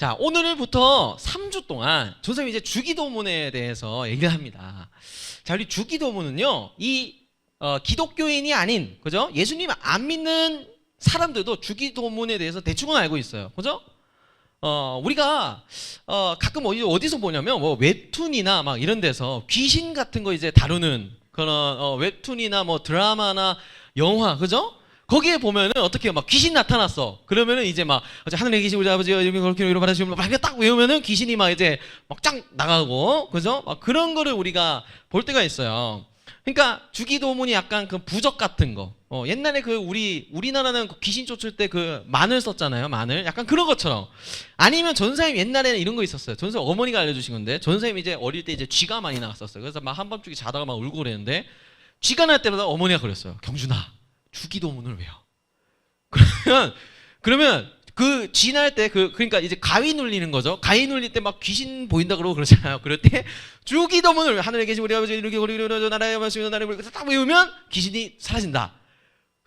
자, 오늘부터 3주 동안 전선생님이 이제 주기도문에 대해서 얘기를 합니다. 자, 우리 주기도문은요, 기독교인이 아닌, 그죠? 예수님 안 믿는 사람들도 주기도문에 대해서 대충은 알고 있어요. 그죠? 우리가, 가끔 어디서 보냐면, 뭐, 웹툰이나 막 이런 데서 귀신 같은 거 이제 다루는 그런, 웹툰이나 뭐 드라마나 영화, 그죠? 거기에 보면은 어떻게 막 귀신 나타났어. 그러면은 이제 막 하늘에 계신 우리 아버지 이렇게 그렇게 이렇게 받으시면 막 딱 외우면은 귀신이 막 이제 막 쫙 나가고, 그죠? 막 그런 거를 우리가 볼 때가 있어요. 그러니까 주기도문이 약간 그 부적 같은 거. 옛날에 그 우리나라는 귀신 쫓을 때 그 마늘 썼잖아요. 마늘. 약간 그런 것처럼. 아니면 전사님 옛날에는 이런 거 있었어요. 전사 어머니가 알려주신 건데, 전사님 이제 어릴 때 이제 쥐가 많이 나왔었어요. 그래서 막 한밤중에 자다가 막 울고 그랬는데, 쥐가 날 때마다 어머니가 그랬어요. 경준아, 주기도문을 외워. 그러면 그 쥐날 때 그러니까 이제 가위 눌리는 거죠. 가위 눌릴 때 막 귀신 보인다 그러고 그러잖아요. 그럴 때 주기도문을 하늘에 계신 우리 아버지 이렇게 우리 나라에 마시는 나라에 딱 외우면 귀신이 사라진다.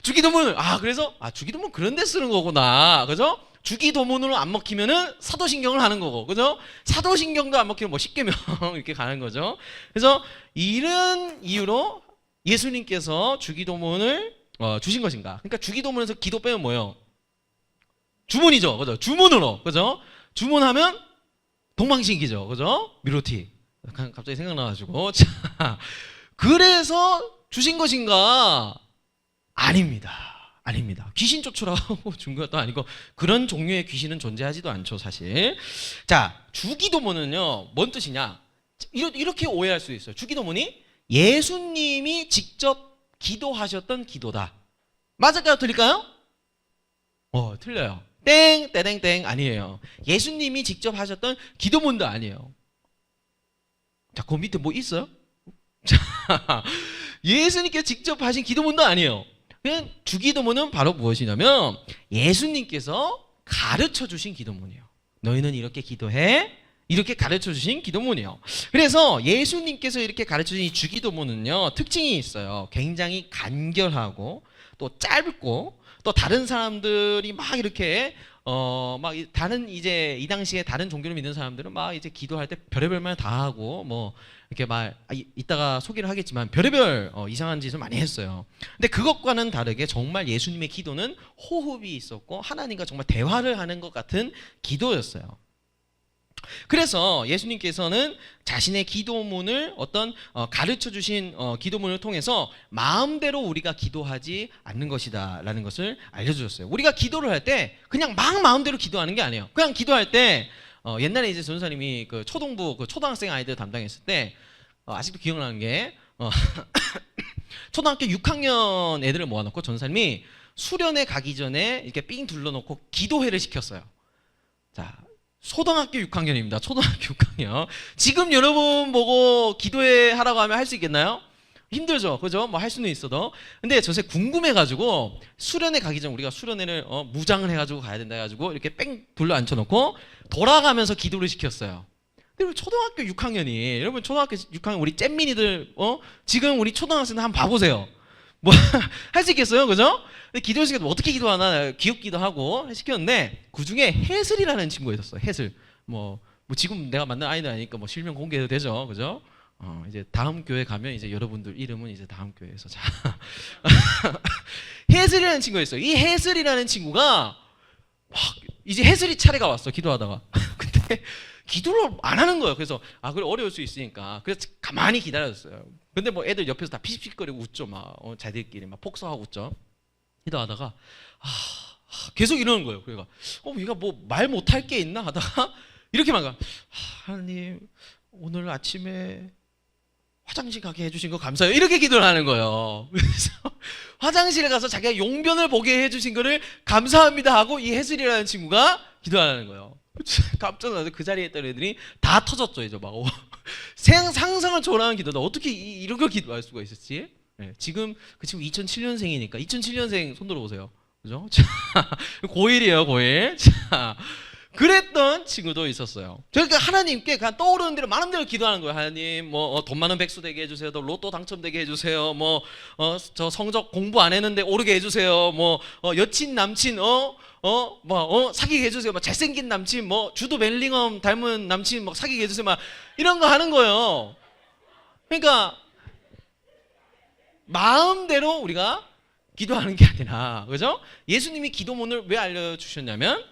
주기도문을 그래서 주기도문 그런 데 쓰는 거구나. 그죠? 주기도문으로 안 먹히면은 사도신경을 하는 거고. 그죠? 사도신경도 안 먹히면 뭐 십계명 이렇게 가는 거죠. 그래서 이런 이유로 예수님께서 주기도문을 주신 것인가? 그러니까 주기도문에서 기도 빼면 뭐예요? 주문이죠, 그죠? 주문으로, 그죠? 주문하면 동방신기죠, 그죠? 미로티. 갑자기 생각나가지고. 자, 그래서 주신 것인가? 아닙니다. 아닙니다. 귀신 쫓으라고 준 것도 아니고 그런 종류의 귀신은 존재하지도 않죠, 사실. 자, 주기도문은요, 뭔 뜻이냐? 이렇게 오해할 수 있어요. 주기도문이 예수님이 직접 기도하셨던 기도다. 맞을까요? 틀릴까요? 틀려요. 땡, 땡땡땡 아니에요. 예수님이 직접 하셨던 기도문도 아니에요. 자, 그 밑에 뭐 있어요? 자, 예수님께서 직접 하신 기도문도 아니에요. 그냥 주기도문은 바로 무엇이냐면 예수님께서 가르쳐 주신 기도문이에요. 너희는 이렇게 기도해. 이렇게 가르쳐 주신 기도문이에요. 그래서 예수님께서 이렇게 가르쳐 주신 이 주기도문은요, 특징이 있어요. 굉장히 간결하고 또 짧고 또 다른 사람들이 막 이렇게 막 다른 이제 이 당시에 다른 종교를 믿는 사람들은 막 이제 기도할 때 별의별 말 다 하고 뭐 이렇게 막 이따가 소개를 하겠지만 별의별 이상한 짓을 많이 했어요. 근데 그것과는 다르게 정말 예수님의 기도는 호흡이 있었고 하나님과 정말 대화를 하는 것 같은 기도였어요. 그래서 예수님께서는 자신의 기도문을 어떤 가르쳐 주신 기도문을 통해서 마음대로 우리가 기도하지 않는 것이다 라는 것을 알려주셨어요. 우리가 기도를 할 때 그냥 막 마음대로 기도하는 게 아니에요. 그냥 기도할 때 옛날에 이제 전사님이 그 초동부 그 초등학생 아이들 담당했을 때 아직도 기억나는 게 초등학교 6학년 애들을 모아놓고 전사님이 수련회 가기 전에 이렇게 삥 둘러놓고 기도회를 시켰어요. 자, 초등학교 6학년입니다. 초등학교 6학년. 지금 여러분 보고 기도회 하라고 하면 할 수 있겠나요? 힘들죠. 그죠? 뭐 할 수는 있어도. 근데 저새 궁금해가지고 수련회 가기 전 우리가 수련회를 무장을 해가지고 가야 된다 해가지고 이렇게 뺑 둘러 앉혀놓고 돌아가면서 기도를 시켰어요. 근데 우리 초등학교 6학년이 여러분 초등학교 6학년 우리 잼민이들 지금 우리 초등학생들 한번 봐보세요. 뭐 할 수 있겠어요, 그죠? 근데 기도 시간 어떻게 기도하나 귀엽기도 하고 시켰는데 그 중에 해슬이라는 친구가 있었어. 해슬. 뭐 지금 내가 만난 아이는 아니니까 뭐 실명 공개해도 되죠, 그죠? 이제 다음 교회 가면 이제 여러분들 이름은 이제 다음 교회에서 자 해슬이라는 친구가 있어요. 이 해슬이라는 친구가 막 이제 해슬이 차례가 왔어 기도하다가 근데 기도를 안 하는 거예요. 그래서 그래 어려울 수 있으니까 그래서 가만히 기다렸어요. 근데 뭐 애들 옆에서 다 피식피식거리고 웃죠. 막 자기들끼리 막 폭소하고 웃죠. 기도하다가 계속 이러는 거예요. 그러니까 얘가 뭐 말 못할 게 있나 하다가 이렇게 막 하나님 오늘 아침에 화장실 가게 해주신 거 감사해요. 이렇게 기도를 하는 거예요. 그래서 화장실에 가서 자기가 용변을 보게 해주신 거를 감사합니다 하고 이 해슬이라는 친구가 기도하는 거예요. 깜짝 놀라서 그 자리에 있던 애들이 다 터졌죠. 이제 막 상상을 초월하는 기도다. 어떻게 이런 걸 기도할 수가 있었지? 네, 지금 그 친구 2007년생이니까 2007년생 손 들어보세요. 그죠? 자, 고1이에요, 고1. 자, 그랬던 친구도 있었어요. 그러니까 하나님께 그냥 떠오르는 대로 마음대로 기도하는 거예요. 하나님, 뭐 돈 많은 백수 되게 해주세요. 또 로또 당첨되게 해주세요. 뭐 저 성적 공부 안 했는데 오르게 해주세요. 뭐 여친 남친 사귀게 해주세요. 막 잘생긴 남친, 뭐 주도 벨링엄 닮은 남친, 막 사귀게 해주세요. 막 이런 거 하는 거예요. 그러니까 마음대로 우리가 기도하는 게 아니라, 그죠? 예수님이 기도문을 왜 알려주셨냐면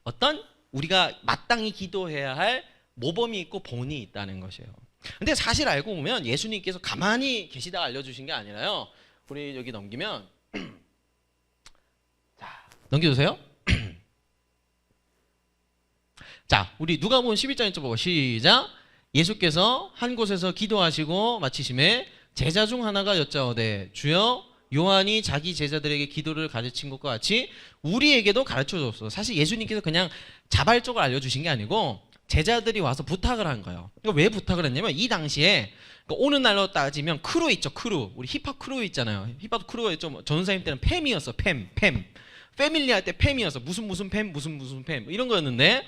어떤 우리가 마땅히 기도해야 할 모범이 있고 본이 있다는 것이에요. 근데 사실 알고 보면 예수님께서 가만히 계시다가 알려주신 게 아니라요. 우리 여기 넘기면 자, 넘겨주세요. 자, 우리 누가복음 11장 1절 보고 시작. 예수께서 한 곳에서 기도하시고 마치심에 제자 중 하나가 여짜오되 주여 요한이 자기 제자들에게 기도를 가르친 것과 같이 우리에게도 가르쳐 줬어. 사실 예수님께서 그냥 자발적으로 알려주신 게 아니고 제자들이 와서 부탁을 한 거예요. 그러니까 왜 부탁을 했냐면 이 당시에 그러니까 오는 날로 따지면 크루 있죠. 크루. 우리 힙합 크루 있잖아요. 힙합 크루가 좀 전사님 때는 팸이었어. 팸. 패밀리 할 때 팸이었어. 무슨 팸 무슨 팸 이런 거였는데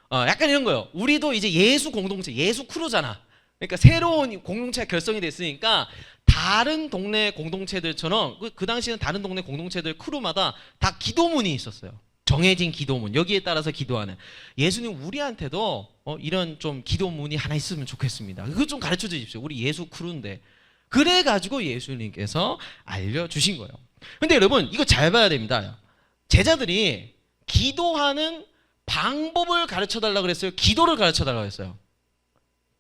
약간 이런 거예요. 우리도 이제 예수 공동체, 예수 크루잖아. 그러니까 새로운 공동체가 결성이 됐으니까 다른 동네 공동체들처럼 그 당시에는 다른 동네 공동체들 크루마다 다 기도문이 있었어요. 정해진 기도문, 여기에 따라서 기도하는. 예수님 우리한테도 이런 좀 기도문이 하나 있으면 좋겠습니다. 그거 좀 가르쳐 주십시오. 우리 예수 크루인데. 그래가지고 예수님께서 알려주신 거예요. 근데 여러분 이거 잘 봐야 됩니다. 제자들이 기도하는 방법을 가르쳐 달라고 그랬어요? 기도를 가르쳐 달라고 했어요?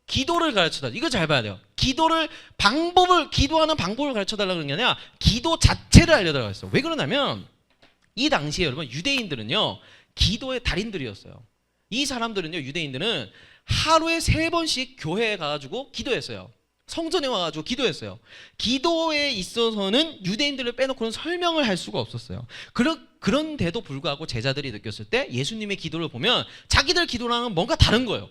기도를 가르쳐 달라. 이거 잘 봐야 돼요. 기도하는 방법을 가르쳐 달라고 그런 게 아니라 기도 자체를 알려달라고 했어요. 왜 그러냐면 이 당시에 여러분 유대인들은요 기도의 달인들이었어요. 이 사람들은요, 유대인들은 하루에 3번씩 교회에 가가지고 기도했어요. 성전에 와가지고 기도했어요. 기도에 있어서는 유대인들을 빼놓고는 설명을 할 수가 없었어요. 그런데도 불구하고 제자들이 느꼈을 때 예수님의 기도를 보면 자기들 기도랑은 뭔가 다른 거예요.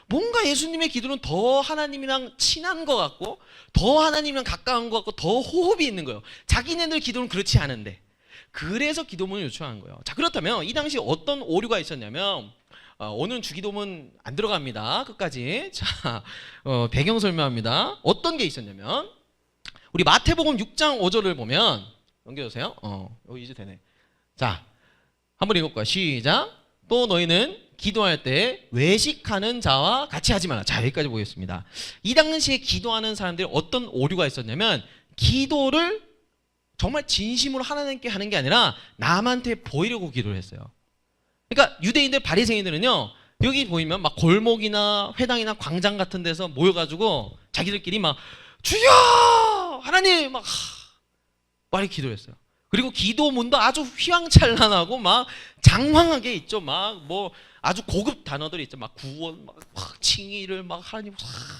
뭔가 예수님의 기도는 더 하나님이랑 친한 것 같고 더 하나님이랑 가까운 것 같고 더 호흡이 있는 거예요. 자기네들 기도는 그렇지 않은데. 그래서 기도문을 요청한 거예요. 자, 그렇다면 이 당시 어떤 오류가 있었냐면 오늘은 주기도문 안 들어갑니다. 끝까지. 자, 배경 설명합니다. 어떤 게 있었냐면 우리 마태복음 6장 5절을 보면 넘겨주세요. 여기 이제 되네. 자, 한번 읽어볼까요? 시작. 또 너희는 기도할 때 외식하는 자와 같이 하지 마라. 자, 여기까지 보겠습니다. 이 당시에 기도하는 사람들이 어떤 오류가 있었냐면 기도를 정말 진심으로 하나님께 하는 게 아니라 남한테 보이려고 기도를 했어요. 그러니까 유대인들 바리새인들은요 여기 보이면 막 골목이나 회당이나 광장 같은 데서 모여가지고 자기들끼리 막 주여 하나님 막 많이 기도를 했어요. 그리고 기도문도 아주 휘황찬란하고 막 장황하게 있죠. 막 뭐 아주 고급 단어들이 있죠. 막 구원, 막 칭의를 막 하나님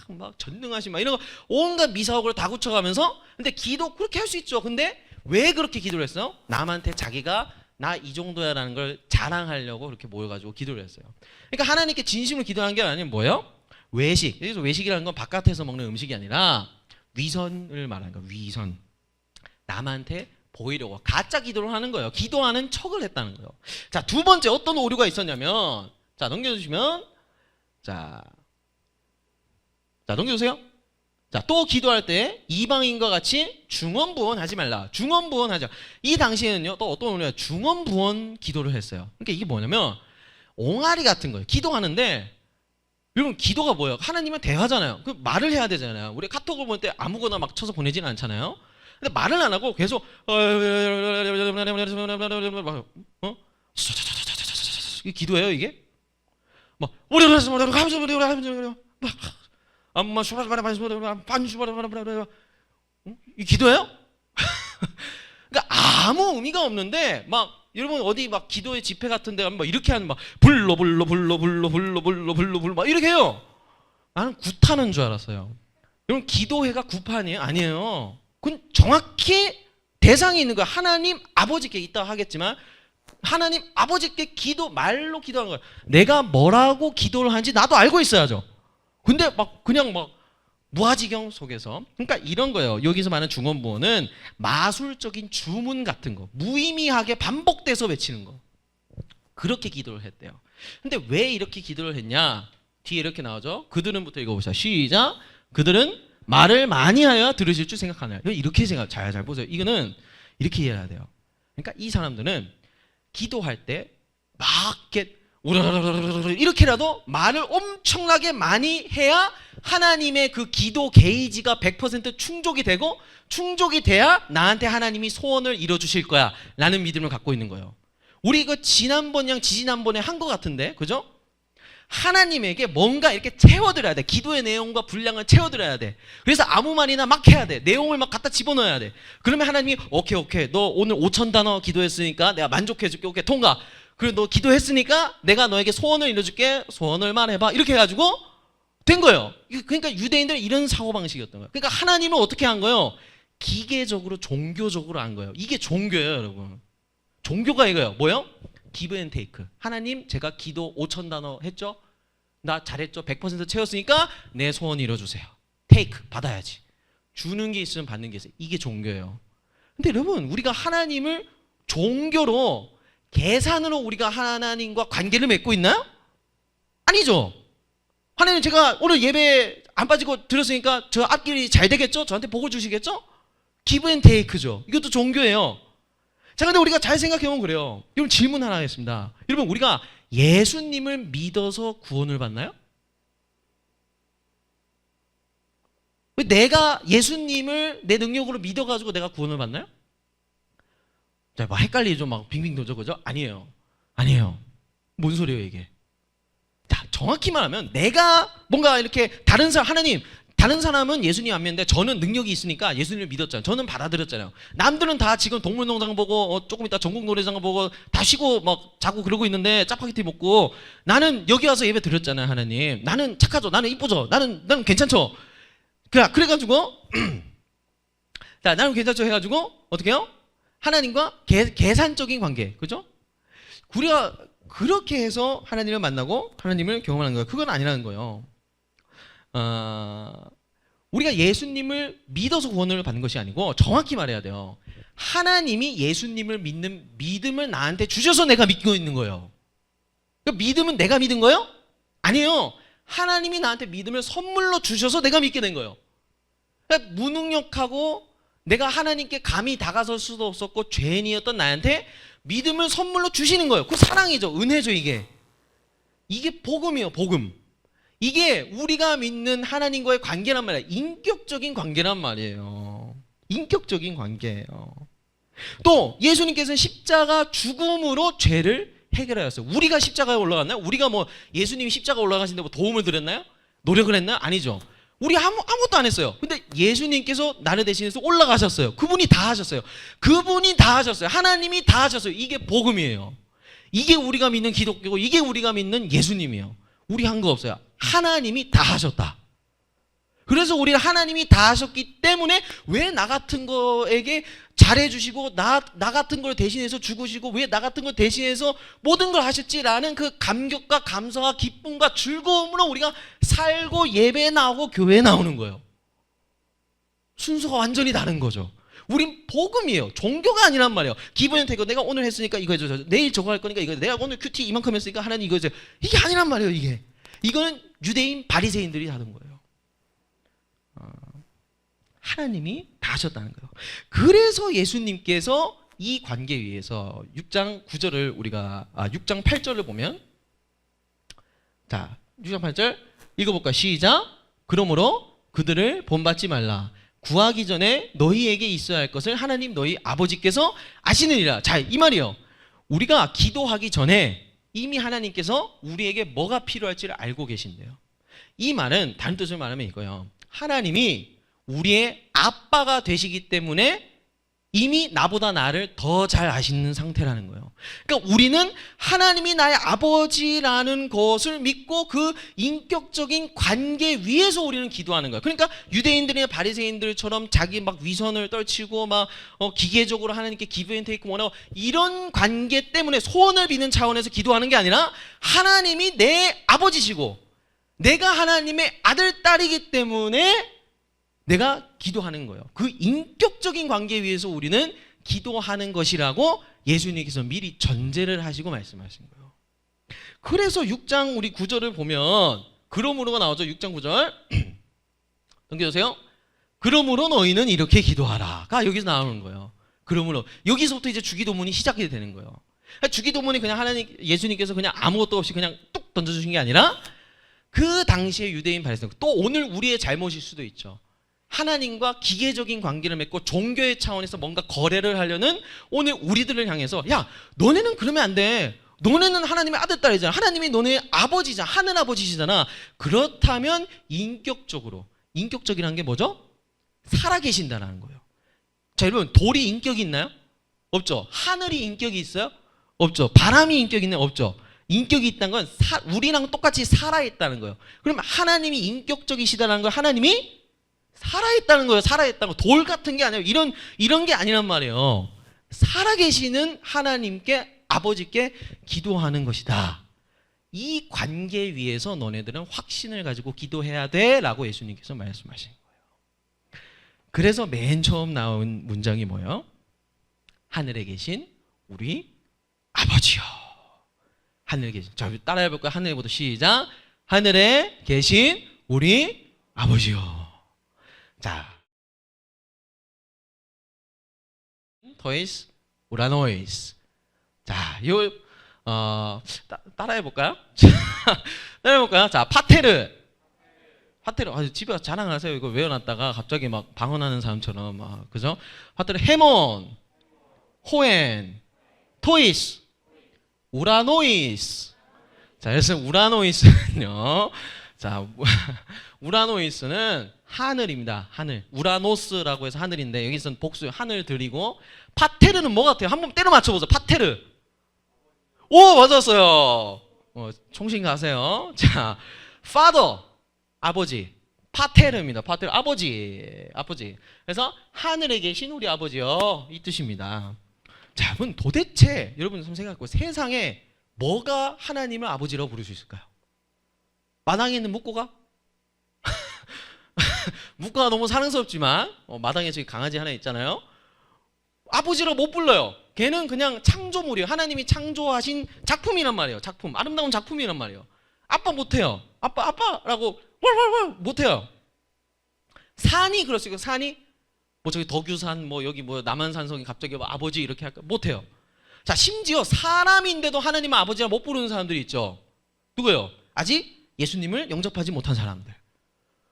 막 전능하신 막 이런 거 온갖 미사옥을 다 굳혀가면서 근데 기도 그렇게 할 수 있죠. 근데 왜 그렇게 기도를 했어요? 남한테 자기가 나 이 정도야라는 걸 자랑하려고 그렇게 모여가지고 기도를 했어요. 그러니까 하나님께 진심으로 기도하는 게 아니면 뭐예요? 외식. 그래서 외식이라는 건 바깥에서 먹는 음식이 아니라 위선을 말하는 거예요. 위선. 남한테 보이려고 가짜 기도를 하는 거예요. 기도하는 척을 했다는 거예요. 자, 두 번째 어떤 오류가 있었냐면 자, 넘겨주시면 자, 넘겨주세요. 자, 또 기도할 때 이방인과 같이 중언부언하지 말라. 중언부언하자. 이 당시에는요 또 어떤 오류가 중언부언 기도를 했어요. 그러니까 이게 뭐냐면 옹알이 같은 거예요. 기도하는데 여러분 기도가 뭐예요? 하나님은 대화잖아요. 그 말을 해야 되잖아요. 우리 카톡을 볼 때 아무거나 막 쳐서 보내지는 않잖아요. 근데 말을 안 하고 계속 이게 기도예요 이게? 막 이 기도예요? 그러니까 아무 의미가 없는데 막 여러분 어디 막 기도의 집회 같은 데 가면 막 이렇게 하는 막 불러 막 이렇게 해요. 나는 굿하는 줄 알았어요. 여러분 기도회가 굿판이에요? 아니에요. 그건 정확히 대상이 있는 거야. 하나님 아버지께 있다 하겠지만 하나님 아버지께 말로 기도하는 거야. 내가 뭐라고 기도를 하는지 나도 알고 있어야죠. 근데 막 그냥 막 무아지경 속에서 그러니까 이런 거예요. 여기서 말하는 중언부언은 마술적인 주문 같은 거 무의미하게 반복돼서 외치는 거 그렇게 기도를 했대요. 근데 왜 이렇게 기도를 했냐? 뒤에 이렇게 나오죠. 그들은부터 읽어보자. 시작. 그들은 말을 많이 하여 들으실 줄 생각하나요? 이렇게 잘 보세요. 이거는 이렇게 이해해야 돼요. 그러니까 이 사람들은 기도할 때 막 이렇게 이렇게라도 말을 엄청나게 많이 해야 하나님의 그 기도 게이지가 100% 충족이 되고, 충족이 돼야 나한테 하나님이 소원을 이뤄주실 거야 라는 믿음을 갖고 있는 거예요. 우리 이거 지난번이랑 지지난번에 한 것 같은데, 그죠? 하나님에게 뭔가 이렇게 채워드려야 돼. 기도의 내용과 분량을 채워드려야 돼. 그래서 아무 말이나 막 해야 돼. 내용을 막 갖다 집어넣어야 돼. 그러면 하나님이 오케이 너 오늘 5,000단어 기도했으니까 내가 만족해줄게. 오케이 통과. 그리고 너 기도했으니까 내가 너에게 소원을 이뤄줄게. 소원을 말해봐. 이렇게 해가지고 된 거예요. 그러니까 유대인들은 이런 사고방식이었던 거예요. 그러니까 하나님은 어떻게 한 거예요? 기계적으로 종교적으로 한 거예요. 이게 종교예요, 여러분. 종교가 이거예요. 뭐예요? 기브 앤 테이크. 하나님 제가 기도 5,000단어 했죠? 나 잘했죠? 100% 채웠으니까 내 소원 이뤄주세요. 테이크 받아야지. 주는 게 있으면 받는 게 있어요. 이게 종교예요. 근데 여러분, 우리가 하나님을 종교로, 계산으로 우리가 하나님과 관계를 맺고 있나요? 아니죠. 하나님 제가 오늘 예배 안 빠지고 들었으니까 저 앞길이 잘 되겠죠? 저한테 복을 주시겠죠? 기브 앤 테이크죠. 이것도 종교예요. 자, 근데 우리가 잘 생각해보면 그래요. 여러분, 질문 하나 하겠습니다. 여러분, 우리가 예수님을 믿어서 구원을 받나요? 왜 내가 예수님을 내 능력으로 믿어가지고 내가 구원을 받나요? 자, 뭐 헷갈리죠? 막 빙빙 돌죠, 그죠? 아니에요. 뭔 소리예요, 이게? 자, 정확히 말하면 내가 뭔가 이렇게 다른 사람, 하나님, 다른 사람은 예수님 안 믿는데 저는 능력이 있으니까 예수님을 믿었잖아요. 저는 받아들였잖아요. 남들은 다 지금 동물농장 보고 조금 이따 전국노래장 보고 다 쉬고 막 자고 그러고 있는데 짜파게티 먹고, 나는 여기 와서 예배 드렸잖아요. 하나님, 나는 착하죠. 나는 이쁘죠. 나는 괜찮죠. 그래가지고 자, 나는 괜찮죠 해가지고 어떻게 해요? 하나님과 계산적인 관계, 그죠? 우리가 그렇게 해서 하나님을 만나고 하나님을 경험하는 거예요. 그건 아니라는 거예요. 우리가 예수님을 믿어서 구원을 받는 것이 아니고, 정확히 말해야 돼요. 하나님이 예수님을 믿는 믿음을 나한테 주셔서 내가 믿고 있는 거예요. 그러니까 믿음은 내가 믿은 거예요? 아니에요. 하나님이 나한테 믿음을 선물로 주셔서 내가 믿게 된 거예요. 그러니까 무능력하고 내가 하나님께 감히 다가설 수도 없었고 죄인이었던 나한테 믿음을 선물로 주시는 거예요. 그 사랑이죠. 은혜죠. 이게 복음이에요. 복음. 이게 우리가 믿는 하나님과의 관계란 말이에요. 인격적인 관계란 말이에요. 인격적인 관계예요. 또 예수님께서는 십자가 죽음으로 죄를 해결하였어요. 우리가 십자가에 올라갔나요? 우리가 뭐 예수님이 십자가 올라가시는데 뭐 도움을 드렸나요? 노력을 했나요? 아니죠. 우리 아무것도 안 했어요. 근데 예수님께서 나를 대신해서 올라가셨어요. 그분이 다 하셨어요. 하나님이 다 하셨어요. 이게 복음이에요. 이게 우리가 믿는 기독교고, 이게 우리가 믿는 예수님이에요. 우리 한 거 없어요. 하나님이 다 하셨다. 그래서 우리가 하나님이 다 하셨기 때문에 왜 나 같은 거에게 잘해주시고 나 같은 걸 대신해서 죽으시고 왜 나 같은 걸 대신해서 모든 걸 하셨지라는 그 감격과 감사와 기쁨과 즐거움으로 우리가 살고 예배에 나오고 교회에 나오는 거예요. 순서가 완전히 다른 거죠. 우린 복음이에요. 종교가 아니란 말이에요. 기본 태고 내가 오늘 했으니까 이거 해줘. 내일 저거 할 거니까 이거 해줘. 내가 오늘 큐티 이만큼 했으니까 하나님 이거 해줘. 이게 아니란 말이에요. 이거는 유대인 바리새인들이 하는 거예요. 하나님이 다 하셨다는 거예요. 그래서 예수님께서 이 관계 위에서 6장 9절을 우리가 6장 8절을 보면, 자, 6장 8절 읽어볼까? 시작. 그러므로 그들을 본받지 말라. 구하기 전에 너희에게 있어야 할 것을 하나님 너희 아버지께서 아시느니라. 자, 이 말이요. 우리가 기도하기 전에 이미 하나님께서 우리에게 뭐가 필요할지를 알고 계신대요. 이 말은 다른 뜻으로 말하면 이거예요. 하나님이 우리의 아빠가 되시기 때문에 이미 나보다 나를 더 잘 아시는 상태라는 거예요. 그러니까 우리는 하나님이 나의 아버지라는 것을 믿고 그 인격적인 관계 위에서 우리는 기도하는 거예요. 그러니까 유대인들이나 바리새인들처럼 자기 막 위선을 떨치고 막 기계적으로 하나님께 기브 앤 테이크 원하고 이런 관계 때문에 소원을 비는 차원에서 기도하는 게 아니라, 하나님이 내 아버지시고 내가 하나님의 아들 딸이기 때문에 내가 기도하는 거예요. 그 인격적인 관계 위에서 우리는 기도하는 것이라고 예수님께서 미리 전제를 하시고 말씀하신 거예요. 그래서 6장 우리 9절을 보면 그러므로가 나오죠. 6장 9절 넘겨주세요. 그러므로 너희는 이렇게 기도하라가 여기서 나오는 거예요. 그러므로 여기서부터 이제 주기도문이 시작이 되는 거예요. 주기도문이 그냥 예수님께서 그냥 아무것도 없이 그냥 뚝 던져주신 게 아니라 그 당시에 유대인 바리새인, 또 오늘 우리의 잘못일 수도 있죠. 하나님과 기계적인 관계를 맺고 종교의 차원에서 뭔가 거래를 하려는 오늘 우리들을 향해서, 야, 너네는 그러면 안 돼. 너네는 하나님의 아들, 딸이잖아. 하나님이 너네의 아버지잖아. 하늘 아버지시잖아. 그렇다면 인격적이라는 게 뭐죠? 살아계신다는 거예요. 자, 여러분, 돌이 인격이 있나요? 없죠. 하늘이 인격이 있어요? 없죠. 바람이 인격이 있나요? 없죠. 인격이 있다는 건 우리랑 똑같이 살아있다는 거예요. 그럼 하나님이 인격적이시다는 걸 하나님이 살아있다는 거예요. 살아있다는 거. 돌 같은 게 아니에요. 이런 게 아니란 말이에요. 살아계시는 하나님께, 아버지께 기도하는 것이다. 이 관계 위에서 너네들은 확신을 가지고 기도해야 돼 라고 예수님께서 말씀하신 거예요. 그래서 맨 처음 나온 문장이 뭐예요? 하늘에 계신 우리 아버지요. 하늘에 계신, 자, 따라해 볼까요? 하늘에부터 시작. 하늘에 계신 우리 아버지요. 자, 토이스, 우라노이스. 자, 따라해 볼까요? 따라해 볼까요? 자, 파테르. 집에 가서 자랑하세요. 이거 외워놨다가 갑자기 막 방언하는 사람처럼 막, 그죠? 파테르, 헤몬, 호엔, 토이스, 우라노이스. 자, 그래서 우라노이스는요. 자, 우라노이스는 하늘입니다. 하늘. 우라노스라고 해서 하늘인데 여기서는 복수, 하늘 들이고. 파테르는 뭐 같아요? 한번 때려 맞춰보세요. 파테르. 오, 맞았어요. 총신 가세요. 자, father, 아버지. 파테르입니다. 파테르, 아버지. 그래서 하늘에 계신 우리 아버지요, 이 뜻입니다. 자, 여러분, 도대체 여러분 한번 생각해보고, 세상에 뭐가 하나님을 아버지라고 부를 수 있을까요? 마당에 있는 묵고가? 묵고가 너무 사랑스럽지만 마당에 저기 강아지 하나 있잖아요. 아버지라고 못 불러요. 걔는 그냥 창조물이에요. 하나님이 창조하신 작품이란 말이에요. 작품, 아름다운 작품이란 말이에요. 아빠 못해요. 아빠라고 월월월 못해요. 산이 그렇습니까? 산이 뭐 저기 덕유산, 뭐 여기 뭐 남한산성이 갑자기 뭐 아버지 이렇게 할까? 못해요. 자, 심지어 사람인데도 하나님을 아버지라 못 부르는 사람들이 있죠. 누구예요? 아직 예수님을 영접하지 못한 사람들.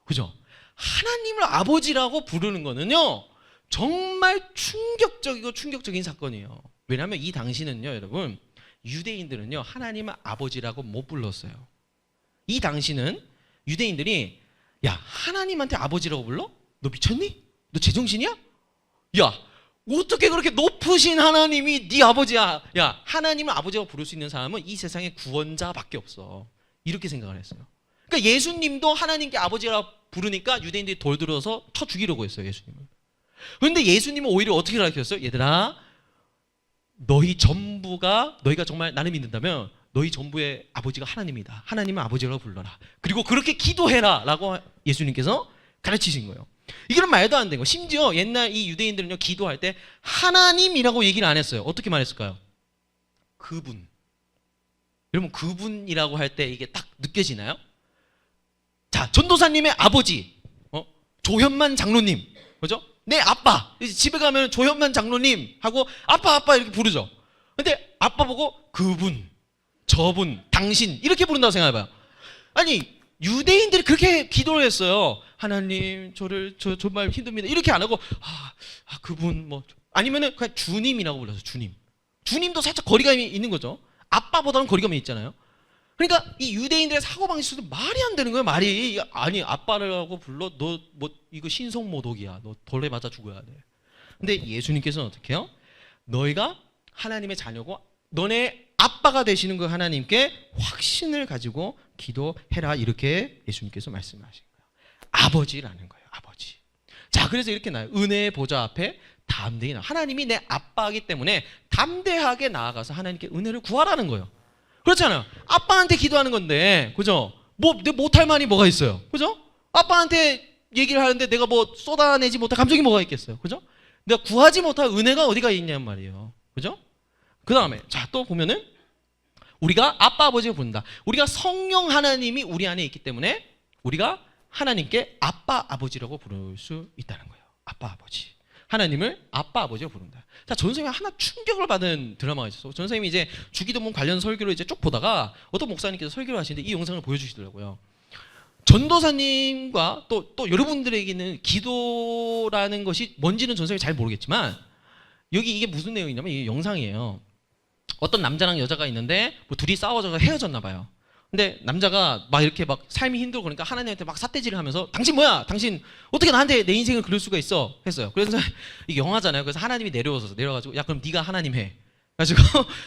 그죠? 하나님을 아버지라고 부르는 거는요, 정말 충격적인 사건이에요. 왜냐하면 이 당시는요, 여러분, 유대인들은요, 하나님을 아버지라고 못 불렀어요. 이 당시는 유대인들이, 야, 하나님한테 아버지라고 불러? 너 미쳤니? 너 제정신이야? 야, 어떻게 그렇게 높으신 하나님이 네 아버지야? 야, 하나님을 아버지라고 부를 수 있는 사람은 이 세상에 구원자밖에 없어. 이렇게 생각을 했어요. 그러니까 예수님도 하나님께 아버지라고 부르니까 유대인들이 돌 들어서 쳐 죽이려고 했어요, 예수님을. 그런데 예수님은 오히려 어떻게 가르쳤어요? 얘들아, 너희가 정말 나를 믿는다면 너희 전부의 아버지가 하나님이다. 하나님은 아버지라고 불러라. 그리고 그렇게 기도해라 라고 예수님께서 가르치신 거예요. 이거는 말도 안 되는 거. 심지어 옛날 이 유대인들은요, 기도할 때 하나님이라고 얘기를 안 했어요. 어떻게 말했을까요? 그분. 여러분, 그분이라고 할 때 이게 딱 느껴지나요? 자, 전도사님의 아버지, 조현만 장로님, 그죠? 내 아빠, 집에 가면 조현만 장로님 하고 아빠 이렇게 부르죠. 근데 아빠 보고 그분, 저분, 당신 이렇게 부른다고 생각해봐요. 아니, 유대인들이 그렇게 기도를 했어요. 하나님, 저 정말 힘듭니다. 이렇게 안 하고 그분 뭐, 아니면은 그냥 주님이라고 불러서 주님도 살짝 거리감이 있는 거죠. 아빠보다는 거리감이 있잖아요. 그러니까 이 유대인들의 사고방식도 말이 안 되는 거예요. 말이. 아니, 아빠라고 불러? 너 뭐 이거 신성모독이야. 너 돌에 맞아 죽어야 돼. 근데 예수님께서는 어떻게 해요? 너희가 하나님의 자녀고 너네 아빠가 되시는 그 하나님께 확신을 가지고 기도해라, 이렇게 예수님께서 말씀하신 거예요. 아버지라는 거예요. 아버지. 자, 그래서 이렇게 나요. 은혜의 보좌 앞에 담대히 나. 하나님이 내 아빠이기 때문에 담대하게 나아가서 하나님께 은혜를 구하라는 거예요. 그렇잖아요. 아빠한테 기도하는 건데, 그죠? 내 못할 말이 뭐가 있어요? 그죠? 아빠한테 얘기를 하는데 내가 뭐 쏟아내지 못할 감정이 뭐가 있겠어요? 그죠? 내가 구하지 못할 은혜가 어디가 있냔 말이에요. 그죠? 그 다음에, 자, 또 보면은, 우리가 아빠, 아버지를 부른다. 우리가 성령 하나님이 우리 안에 있기 때문에 우리가 하나님께 아빠, 아버지라고 부를 수 있다는 거예요. 아빠, 아버지. 하나님을 아빠 아버지로 부른다. 자, 전선생님이 하나 충격을 받은 드라마가 있었어. 전선생님이 이제 주기도문 관련 설교를 이제 쭉 보다가 어떤 목사님께서 설교를 하시는데 이 영상을 보여주시더라고요. 전도사님과 또 여러분들에게는 기도라는 것이 뭔지는 전선생님이 잘 모르겠지만 여기 이게 무슨 내용이냐면 이게 영상이에요. 어떤 남자랑 여자가 있는데 뭐 둘이 싸워서 헤어졌나 봐요. 근데 남자가 막 이렇게 막 삶이 힘들고 그러니까 하나님한테 막 삿대질을 하면서 당신 뭐야? 당신 어떻게 나한테 내 인생을 그릴 수가 있어? 했어요. 그래서 이게 영화잖아요. 그래서 하나님이 내려와가지고 야 그럼 네가 하나님 해. 그래가지고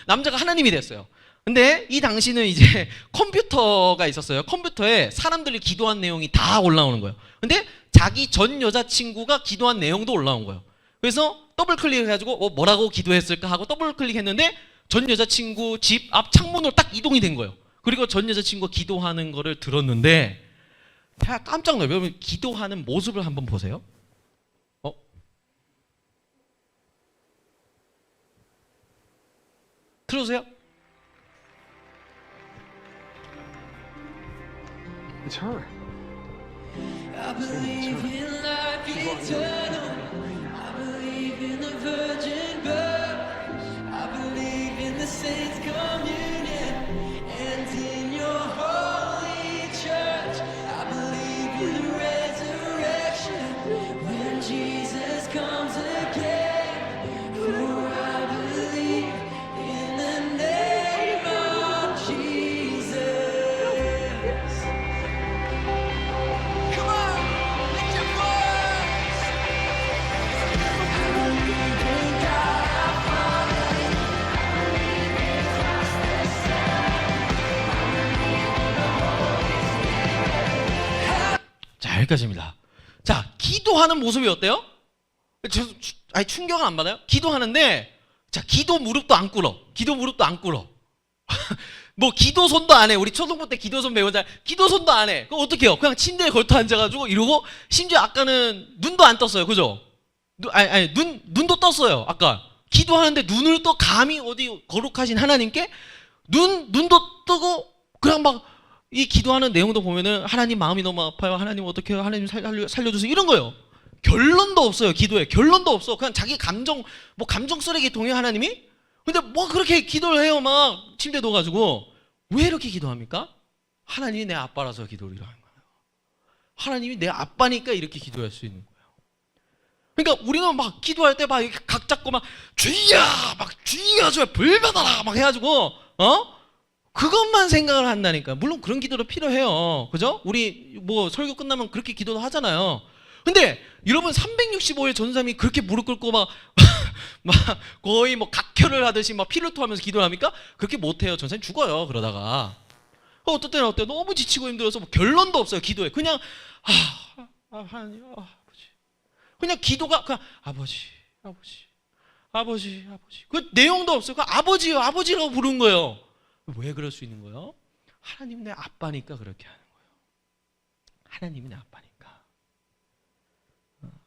남자가 하나님이 됐어요. 근데 이 당시는 이제 컴퓨터가 있었어요. 컴퓨터에 사람들이 기도한 내용이 다 올라오는 거예요. 근데 자기 전 여자친구가 기도한 내용도 올라온 거예요. 그래서 더블 클릭해가지고 뭐라고 기도했을까 하고 더블 클릭했는데 전 여자친구 집 앞 창문으로 딱 이동이 된 거예요. 그리고 전 여자친구가 기도하는 거를 들었는데 깜짝 놀라요. 여러분 기도하는 모습을 한번 보세요. 들어오세요. It's her. I believe in life eternal. I believe in the virgin birth. I believe in the saints' communion and in your holy church. I believe in the resurrection when Jesus comes again. For I believe in the name of Jesus. Come on, lift your voice. I believe in God our Father. I believe in Christ the Son. 자, 여기까지입니다. 자, 기도하는 모습이 어때요? 아니 충격을 안 받아요? 기도하는데 자, 기도 무릎도 안 꿇어. 기도 무릎도 안 꿇어. 뭐 기도손도 안 해. 우리 초등부 때 기도손 배우자 기도손도 안 해. 그럼 어떻게 해요? 그냥 침대에 걸터 앉아가지고 이러고 심지어 아까는 눈도 안 떴어요. 그죠? 눈도 떴어요. 아까 기도하는데 눈을 또 감히 어디 거룩하신 하나님께 눈도 뜨고 그냥 막 이 기도하는 내용도 보면은 하나님 마음이 너무 아파요. 하나님 어떻게 해요? 하나님 살려주세요. 이런 거예요. 결론도 없어요. 기도에 결론도 없어. 그냥 자기 감정 뭐 감정 쓰레기통이에요 하나님이. 근데 뭐 그렇게 기도를 해요. 막 침대에 넣어가지고 왜 이렇게 기도합니까? 하나님이 내 아빠라서 기도를 하는 거예요. 하나님이 내 아빠니까 이렇게 기도할 수 있는 거예요. 그러니까 우리는 막 기도할 때 막 이렇게 각 잡고 막 주여 불 받아라 막 해가지고 그것만 생각을 한다니까. 물론 그런 기도도 필요해요. 그죠? 우리 뭐 설교 끝나면 그렇게 기도도 하잖아요. 근데 여러분 365일 전사님이 그렇게 무릎 꿇고 막 거의 뭐 각혈을 하듯이 막 피를 토하면서 기도를 합니까? 그렇게 못해요. 전사님 죽어요. 그러다가 어떨 때는 너무 지치고 힘들어서 뭐 결론도 없어요. 기도에 그냥 하나님 아버지 그냥 기도가 그냥 아버지 그 내용도 없어요. 그 아버지라고 부른 거예요. 왜 그럴 수 있는 거예요? 하나님 내 아빠니까 그렇게 하는 거예요. 하나님이 내 아빠니까.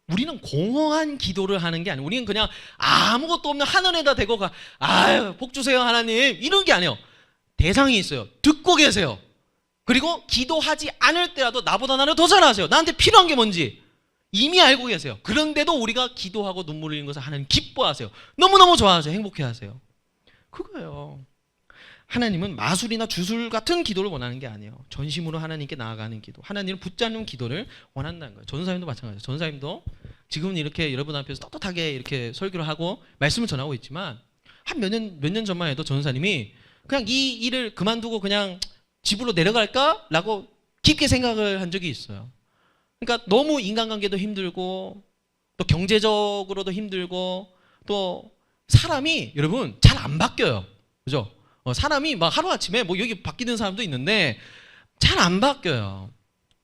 우리는 공허한 기도를 하는 게 아니에요. 우리는 그냥 아무것도 없는 하늘에다 대고 아유 복 주세요 하나님 이런 게 아니에요. 대상이 있어요. 듣고 계세요. 그리고 기도하지 않을 때라도 나보다 나를 더 잘 아세요. 나한테 필요한 게 뭔지 이미 알고 계세요. 그런데도 우리가 기도하고 눈물 흘리는 것을 하나님 기뻐하세요. 너무너무 좋아하세요. 행복해하세요. 그거예요. 하나님은 마술이나 주술 같은 기도를 원하는 게 아니에요. 전심으로 하나님께 나아가는 기도, 하나님을 붙잡는 기도를 원한다는 거예요. 전사님도 마찬가지예요. 전사님도 지금은 이렇게 여러분 앞에서 떳떳하게 이렇게 설교를 하고 말씀을 전하고 있지만 한 몇 년 전만 해도 전사님이 그냥 이 일을 그만두고 그냥 집으로 내려갈까라고 깊게 생각을 한 적이 있어요. 그러니까 너무 인간관계도 힘들고 또 경제적으로도 힘들고 또 사람이 여러분 잘 안 바뀌어요. 그죠? 사람이 막 하루아침에 뭐 여기 바뀌는 사람도 있는데 잘 안 바뀌어요.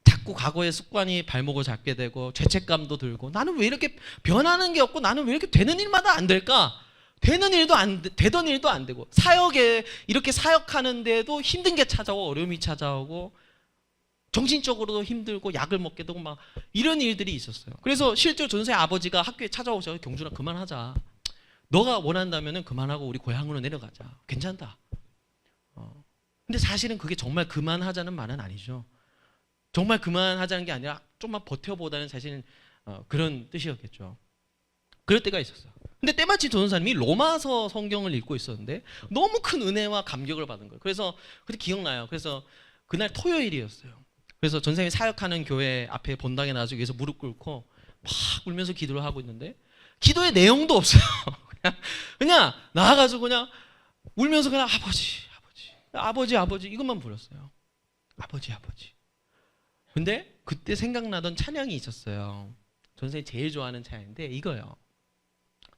자꾸 과거의 습관이 발목을 잡게 되고 죄책감도 들고 나는 왜 이렇게 변하는 게 없고 나는 왜 이렇게 되는 일마다 안 될까? 되던 일도 안 되고 사역에 이렇게 사역하는데도 힘든 게 찾아오고 어려움이 찾아오고 정신적으로도 힘들고 약을 먹게 되고 막 이런 일들이 있었어요. 그래서 실제로 전사의 아버지가 학교에 찾아오셔서 경준아 그만하자. 너가 원한다면 그만하고 우리 고향으로 내려가자. 괜찮다. 근데 사실은 그게 정말 그만하자는 말은 아니죠. 정말 그만하자는 게 아니라 좀만 버텨보다는 사실은 그런 뜻이었겠죠. 그럴 때가 있었어요. 근데 때마침 전도사님이 로마서 성경을 읽고 있었는데 너무 큰 은혜와 감격을 받은 거예요. 그래서 그때 기억나요. 그래서 그날 토요일이었어요. 그래서 전생에 사역하는 교회 앞에 본당에 나와서 위에서 무릎 꿇고 막 울면서 기도를 하고 있는데 기도의 내용도 없어요. 그냥 나와가지고 그냥 울면서 그냥 아버지 이것만 부렸어요. 아버지. 근데 그때 생각나던 찬양이 있었어요. 전생에 제일 좋아하는 찬양인데 이거요.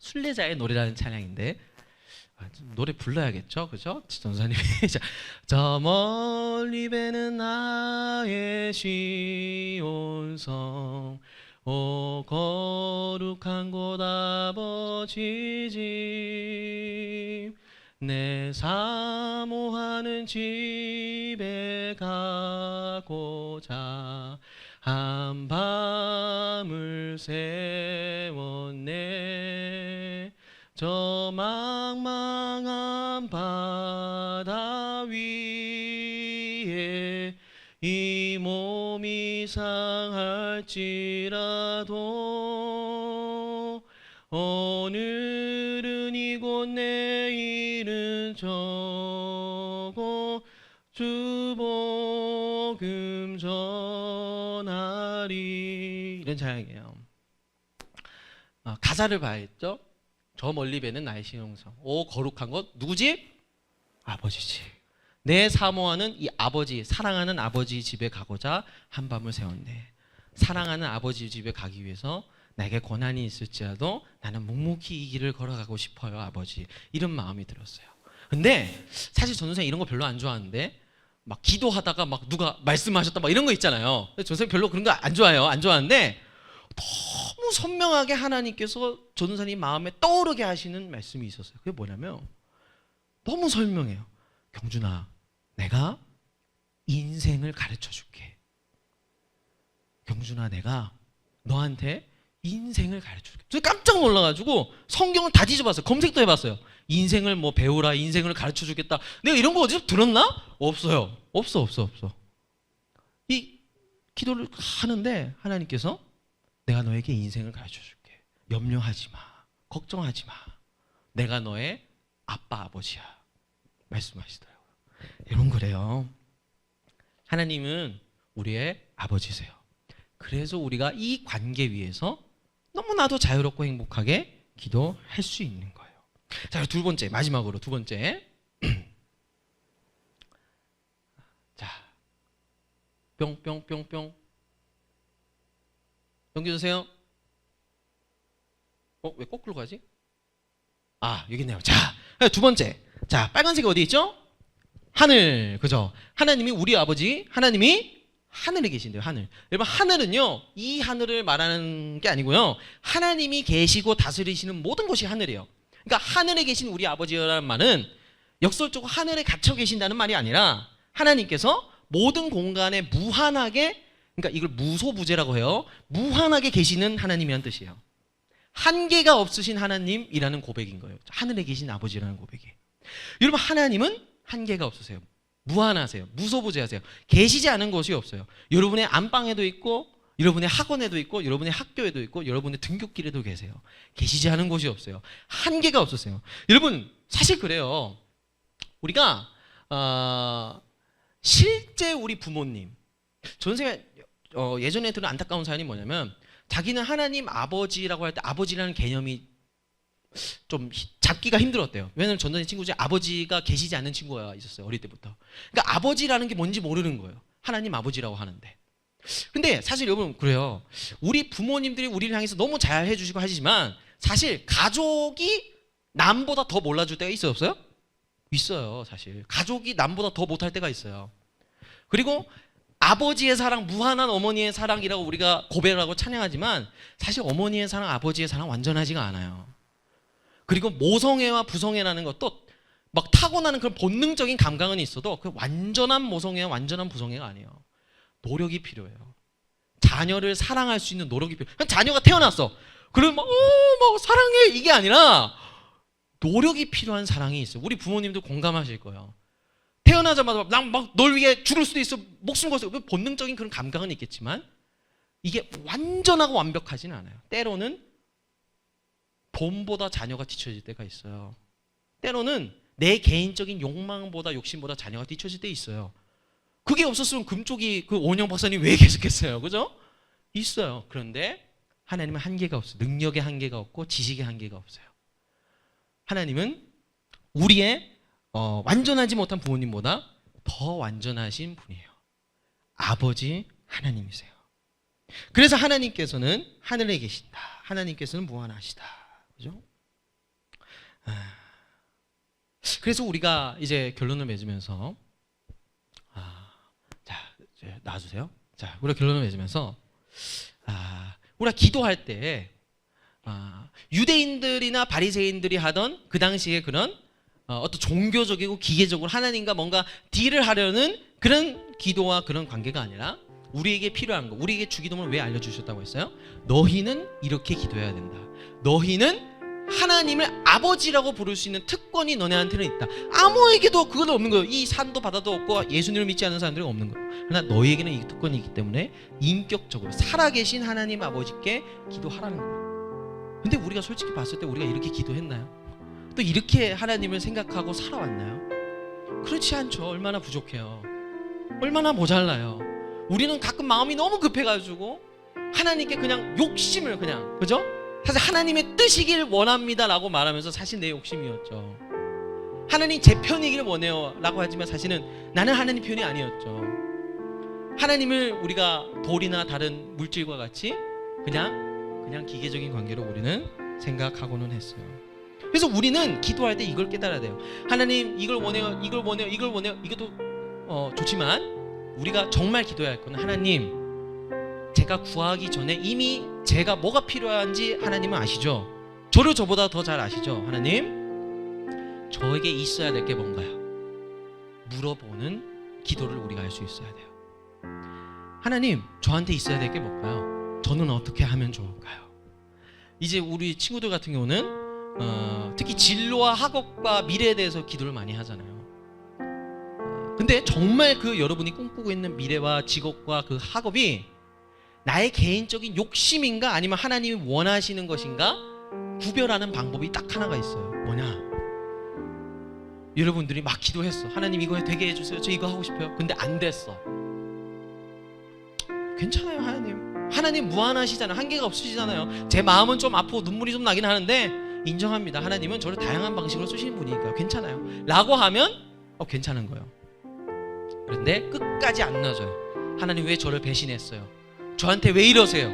순례자의 노래라는 찬양인데 노래 불러야겠죠, 그죠? 전사님이 저 멀리 배는 나의 시온성 오 거룩한 곳 아버지 집 내 사모하는 집에 가고자 한밤을 세웠네 저 망망한 바다 위에 이 몸이 상할지라도 오늘은 이곳 내일은 저곳 주 복음 전하리 이런 찬양이에요. 가사를 봐야겠죠. 저 멀리 배는 나의 신용성 오 거룩한 것 누구 집? 아버지 집. 내 사모하는 이 아버지 사랑하는 아버지 집에 가고자 한밤을 세웠네. 사랑하는 아버지 집에 가기 위해서 나에게 고난이 있을지라도 나는 묵묵히 이 길을 걸어가고 싶어요 아버지. 이런 마음이 들었어요. 근데 사실 전도사님 이런 거 별로 안 좋아하는데 막 기도하다가 막 누가 말씀하셨다 막 이런 거 있잖아요. 전도사님 별로 그런 거 안 좋아해요. 안 좋아하는데 너무 선명하게 하나님께서 전도사님 마음에 떠오르게 하시는 말씀이 있었어요. 그게 뭐냐면 너무 설명해요. 경준아, 내가 인생을 가르쳐 줄게. 경준아, 내가 너한테 인생을 가르쳐 줄게. 저 깜짝 놀라가지고 성경을 다 뒤져봤어요. 검색도 해봤어요. 인생을 뭐 배우라, 인생을 가르쳐 주겠다. 내가 이런 거 어디서 들었나? 없어요. 없어. 이 기도를 하는데 하나님께서 내가 너에게 인생을 가르쳐 줄게. 염려하지 마. 걱정하지 마. 내가 너의 아빠, 아버지야. 말씀하시더라고요. 이런 거래요. 하나님은 우리의 아버지세요. 그래서 우리가 이 관계 위에서 너무나도 자유롭고 행복하게 기도할 수 있는 거예요. 자, 두 번째, 마지막으로 두 번째. 자, 뿅. 넘겨주세요. 왜 거꾸로 가지? 여기 있네요. 자, 두 번째. 자, 빨간색이 어디 있죠? 하늘, 그죠? 하나님이 우리 아버지, 하나님이 하늘에 계신대요. 하늘. 여러분, 하늘은요 이 하늘을 말하는 게 아니고요, 하나님이 계시고 다스리시는 모든 것이 하늘이에요. 그러니까 하늘에 계신 우리 아버지라는 말은 역설적으로 하늘에 갇혀 계신다는 말이 아니라 하나님께서 모든 공간에 무한하게, 그러니까 이걸 무소부재라고 해요. 무한하게 계시는 하나님이라는 뜻이에요. 한계가 없으신 하나님이라는 고백인 거예요. 하늘에 계신 아버지라는 고백이. 여러분, 하나님은 한계가 없으세요. 무한하세요. 무소부재하세요. 계시지 않은 것이 없어요. 여러분의 안방에도 있고, 여러분의 학원에도 있고, 여러분의 학교에도 있고, 여러분의 등굣길에도 계세요. 계시지 않은 곳이 없어요. 한계가 없으세요. 여러분, 사실 그래요. 우리가 실제 우리 부모님, 전생에 예전에 들은 안타까운 사연이 뭐냐면, 자기는 하나님 아버지라고 할 때 아버지라는 개념이 좀 잡기가 힘들었대요. 왜냐면 전도사 친구 중에 아버지가 계시지 않는 친구가 있었어요. 어릴 때부터. 그러니까 아버지라는 게 뭔지 모르는 거예요. 하나님 아버지라고 하는데. 근데 사실 여러분 그래요. 우리 부모님들이 우리를 향해서 너무 잘 해주시고 하시지만 사실 가족이 남보다 더 몰라줄 때가 있어요, 없어요? 있어요. 사실 가족이 남보다 더 못할 때가 있어요. 그리고 아버지의 사랑, 무한한 어머니의 사랑이라고 우리가 고백을 하고 찬양하지만 사실 어머니의 사랑, 아버지의 사랑 완전하지가 않아요. 그리고 모성애와 부성애라는 것도 막 타고나는 그런 본능적인 감각은 있어도 그 완전한 모성애와 완전한 부성애가 아니에요. 노력이 필요해요. 자녀를 사랑할 수 있는 노력이 필요해요. 그냥 자녀가 태어났어. 그러면 막 사랑해 이게 아니라 노력이 필요한 사랑이 있어요. 우리 부모님도 공감하실 거예요. 태어나자마자 난 막 널 위해 죽을 수도 있어, 목숨 걸수 있어. 본능적인 그런 감각은 있겠지만 이게 완전하고 완벽하지는 않아요. 때로는 돈보다 자녀가 뒤처질 때가 있어요. 때로는 내 개인적인 욕망보다 욕심보다 자녀가 뒤처질 때 있어요. 그게 없었으면 금쪽이 그 오은영 박사님 왜 계속했어요? 그죠? 있어요. 그런데 하나님은 한계가 없어요. 능력의 한계가 없고 지식의 한계가 없어요. 하나님은 우리의 완전하지 못한 부모님보다 더 완전하신 분이에요. 아버지 하나님이세요. 그래서 하나님께서는 하늘에 계신다. 하나님께서는 무한하시다. 그죠? 그래서 우리가 이제 결론을 맺으면서 자, 이제 놔주세요. 자, 우리가 결론을 맺으면서 우리가 기도할 때 유대인들이나 바리새인들이 하던 그 당시에 그런 어떤 종교적이고 기계적으로 하나님과 뭔가 딜을 하려는 그런 기도와 그런 관계가 아니라 우리에게 필요한 거, 우리에게 주기도문을 왜 알려주셨다고 했어요? 너희는 이렇게 기도해야 된다. 너희는 하나님을 아버지라고 부를 수 있는 특권이 너네한테는 있다. 아무에게도 그건 없는 거예요. 이 산도 바다도 없고 예수님을 믿지 않는 사람들은 없는 거예요. 그러나 너희에게는 이 특권이 있기 때문에 인격적으로 살아계신 하나님 아버지께 기도하라는 거예요. 근데 우리가 솔직히 봤을 때 우리가 이렇게 기도했나요? 또 이렇게 하나님을 생각하고 살아왔나요? 그렇지 않죠. 얼마나 부족해요. 얼마나 모자라요. 우리는 가끔 마음이 너무 급해가지고 하나님께 그냥 욕심을 그냥, 그죠? 사실 하나님의 뜻이길 원합니다 라고 말하면서 사실 내 욕심이었죠. 하나님 제 편이길 원해요 라고 하지만 사실은 나는 하나님 편이 아니었죠. 하나님을 우리가 돌이나 다른 물질과 같이 그냥 기계적인 관계로 우리는 생각하고는 했어요. 그래서 우리는 기도할 때 이걸 깨달아야 돼요. 하나님 이걸 원해요, 이걸 원해요, 이걸 원해요. 이것도 좋지만 우리가 정말 기도해야 할 건 하나님, 제가 구하기 전에 이미 제가 뭐가 필요한지 하나님은 아시죠? 저를 저보다 더 잘 아시죠? 하나님, 저에게 있어야 될 게 뭔가요? 물어보는 기도를 우리가 할 수 있어야 돼요. 하나님, 저한테 있어야 될 게 뭘까요? 저는 어떻게 하면 좋을까요? 이제 우리 친구들 같은 경우는 특히 진로와 학업과 미래에 대해서 기도를 많이 하잖아요. 근데 정말 그 여러분이 꿈꾸고 있는 미래와 직업과 그 학업이 나의 개인적인 욕심인가 아니면 하나님이 원하시는 것인가 구별하는 방법이 딱 하나가 있어요. 뭐냐? 여러분들이 막 기도했어. 하나님 이거 되게 해주세요. 저 이거 하고 싶어요. 근데 안 됐어. 괜찮아요. 하나님 무한하시잖아요. 한계가 없으시잖아요. 제 마음은 좀 아프고 눈물이 좀 나긴 하는데 인정합니다. 하나님은 저를 다양한 방식으로 쓰시는 분이니까 괜찮아요 라고 하면 괜찮은 거예요. 그런데 끝까지 안 놔줘요. 하나님 왜 저를 배신했어요? 저한테 왜 이러세요?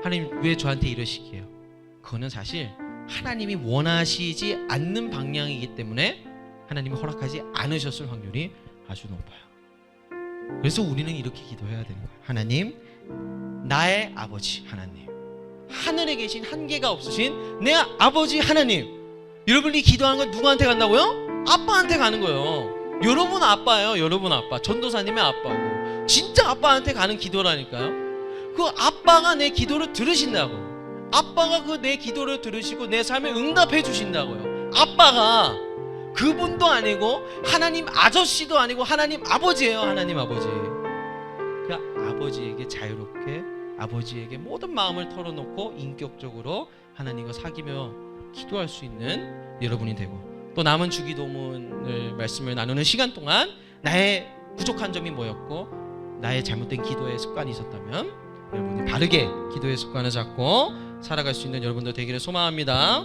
하나님 왜 저한테 이러시기에요? 그거는 사실 하나님이 원하시지 않는 방향이기 때문에 하나님이 허락하지 않으셨을 확률이 아주 높아요. 그래서 우리는 이렇게 기도해야 되는 거예요. 하나님, 나의 아버지 하나님, 하늘에 계신 한계가 없으신 내 아버지 하나님. 여러분이 기도하는 건 누구한테 간다고요? 아빠한테 가는 거예요. 여러분 아빠예요. 여러분 아빠, 전도사님의 아빠고 진짜 아빠한테 가는 기도라니까요. 그 아빠가 내 기도를 들으신다고. 아빠가 그 내 기도를 들으시고 내 삶에 응답해 주신다고요. 아빠가 그분도 아니고 하나님 아저씨도 아니고 하나님 아버지예요. 하나님 아버지. 그 아버지에게 자유롭게 아버지에게 모든 마음을 털어놓고 인격적으로 하나님과 사귀며 기도할 수 있는 여러분이 되고, 또 남은 주기도문을 말씀을 나누는 시간 동안 나의 부족한 점이 뭐였고 나의 잘못된 기도의 습관이 있었다면 여러분이 바르게 기도의 습관을 잡고 살아갈 수 있는 여러분들 되기를 소망합니다.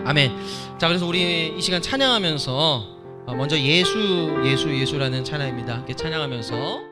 아멘. 자, 그래서 우리 이 시간 찬양하면서 먼저 예수라는 찬양입니다. 함께 찬양하면서